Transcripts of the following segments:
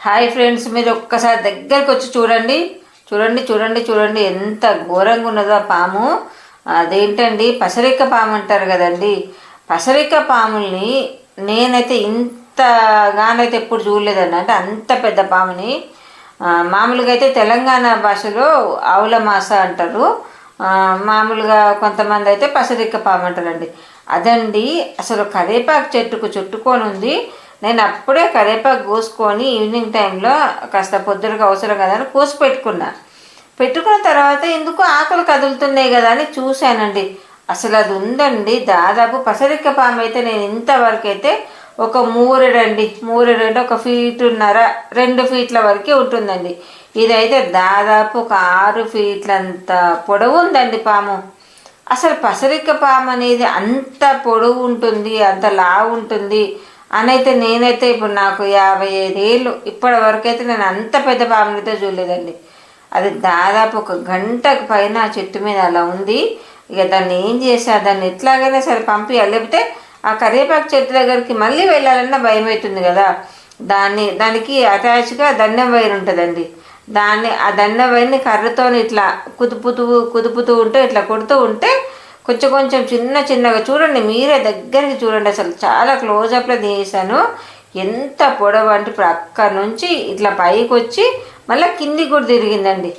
Hi friends, మీరు ఒక్కసారి దగ్గరికి వచ్చి చూడండి. చూడండి చూడండి చూడండి ఎంత ఘోరంగా ఉన్నదో ఆ పాము. అదేంటండి, పసరిక్క పాము అంటారు కదండి. పసరిక్క పాముల్ని నేనైతే ఇంతగానైతే ఎప్పుడు చూడలేదండి. అంటే అంత పెద్ద పాముని మామూలుగా అయితే తెలంగాణ భాషలో ఆవుల మాస అంటారు. మామూలుగా కొంతమంది అయితే పసరిక్క పాము అంటారండి. అదండి అసలు కరేపాకు చెట్టుకు చుట్టుకొని ఉంది. నేను అప్పుడే కరివేపాకు కోసుకొని ఈవినింగ్ టైంలో కాస్త పొద్దునగా అవసరం కదా అని కోసి పెట్టుకున్న తర్వాత ఎందుకు ఆకులు కదులుతున్నాయి కదా అని చూశానండి. అసలు అది ఉందండి. దాదాపు పసరిక్క పాము అయితే నేను ఇంతవరకు అయితే ఒక మూరెడు అంటే 1.5 ఫీట్ 2 ఫీట్ల వరకే ఉంటుందండి. ఇదైతే దాదాపు ఒక 6 ఫీట్లంత పొడవు ఉందండి పాము. అసలు పసరిక్క పాము అనేది అంత పొడవు ఉంటుంది, అంత లావు ఉంటుంది అని అయితే నేనైతే ఇప్పుడు నాకు 55 ఏళ్ళు ఇప్పటి వరకు అయితే నేను అంత పెద్ద పామునైతే చూడలేదండి. అది దాదాపు 1 గంటకు పైన చెట్టు మీద అలా ఉంది. ఇక దాన్ని ఏం చేసా, దాన్ని ఎట్లాగైనా సరే పంపించాలి, లేకపోతే ఆ కరివేపాకు చెట్టు దగ్గరికి మళ్ళీ వెళ్ళాలన్నా భయం అవుతుంది కదా. దానికి అటాచ్గా దండం వైర్ ఉంటుందండి. ఆ దండం వైర్ని కర్రతో ఇట్లా కుదుపుతూ ఉంటే ఇట్లా కొడుతూ ఉంటే కొంచెం కొంచెం చిన్నగా చూడండి, మీరే దగ్గరికి చూడండి. అసలు చాలా క్లోజప్లో తీసాను. ఎంత పొడవు అంటే ఇప్పుడు అక్కడి నుంచి ఇట్లా పైకి వచ్చి మళ్ళీ కిందికి కూడా తిరిగిందండి.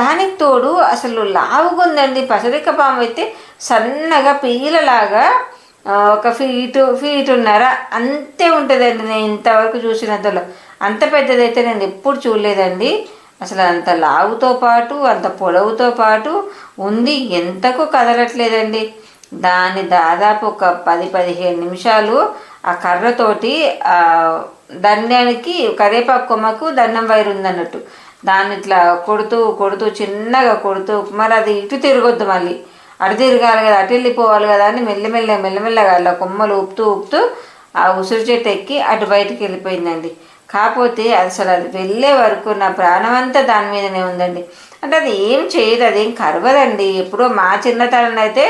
దానికి తోడు అసలు లావుగా ఉందండి. పసరిక్క పాము అయితే సన్నగా పీలలాగా 1 ఫీట్ 1.5 ఫీట్ అంతే ఉంటుందండి. నేను ఇంతవరకు చూసినంతలో అంత పెద్దదైతే నేను ఎప్పుడు చూడలేదండి. అసలు అంత లావుతో పాటు అంత పొడవుతో పాటు ఉంది, ఎంతకు కదలట్లేదండి. దాన్ని దాదాపు ఒక 10-15 నిమిషాలు ఆ కర్రతోటి దండానికి కరివేపాకు కొమ్మకు దండం వైరు ఉందన్నట్టు దాన్ని ఇట్లా కొడుతూ చిన్నగా కొడుతూ, మరి అది ఇటు తిరగొద్దు, మళ్ళీ అటు తిరగాలి కదా, అటు వెళ్ళిపోవాలి కదా అని మెల్లమెల్లగా అలా కొమ్మలు ఊపుతూ ఆ ఉసిరి చెట్టు ఎక్కి అటు బయటికి వెళ్ళిపోయిందండి. కాకపోతే అసలు అది వెళ్ళే వరకు నా ప్రాణం అంతా దాని మీదనే ఉందండి. అంటే అది ఏం చేయదు, అదేం కరవదండి. ఎప్పుడో మా చిన్నతనం అయితే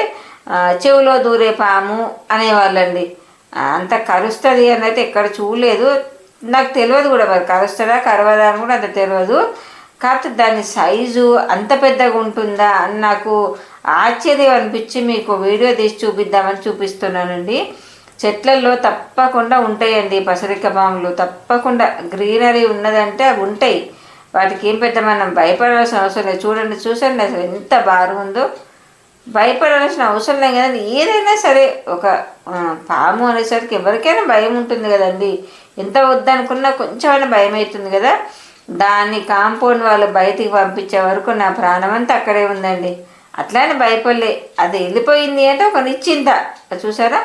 చెవిలో దూరే పాము అనేవాళ్ళండి. అంత కరుస్తుంది అని అయితే ఎక్కడ చూడలేదు. నాకు తెలియదు కూడా, మరి కరుస్తుందా కరవదా అని కూడా అంత తెలియదు. కాకపోతే దాని సైజు అంత పెద్దగా ఉంటుందా అని నాకు ఆశ్చర్యం అనిపించి మీకు వీడియో తీసి చూపిద్దామని చూపిస్తున్నానండి. చెట్లల్లో తప్పకుండా ఉంటాయండి పసరిక్క పాములు, తప్పకుండా. గ్రీనరీ ఉన్నదంటే అవి ఉంటాయి. వాటికి ఏం పెద్ద మనం భయపడాల్సిన అవసరం లేదు. చూసండి అసలు ఎంత భారం ఉందో. భయపడాల్సిన అవసరం లేదు కదండి. ఏదైనా సరే ఒక పాము అనేసరికి ఎవరికైనా భయం ఉంటుంది కదండి. ఎంత వద్దనుకున్నా కొంచెమైనా భయం అవుతుంది కదా. దాన్ని కాంపౌండ్ వాళ్ళు బయటికి పంపించే వరకు నా ప్రాణం అంతా అక్కడే ఉందండి. అట్లానే భయపడలే. అది వెళ్ళిపోయింది అంటే ఒక నిశ్చింత. చూసారా,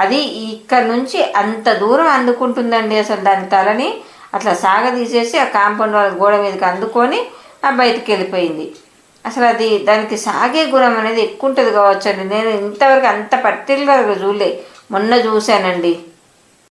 అది ఇక్కడ నుంచి అంత దూరం అందుకుంటుందండి. అసలు దాని తలని అట్లా సాగదీసేసి ఆ కాంపౌండ్ వాళ్ళ గోడ మీదకి అందుకొని ఆ బయటికి వెళ్ళిపోయింది. అసలు అది దానికి సాగే గుణం అనేది ఎక్కువ ఉంటుంది కావచ్చండి. నేను ఇంతవరకు అంత పర్టికులర్గా చూడలే, మొన్న చూశానండి.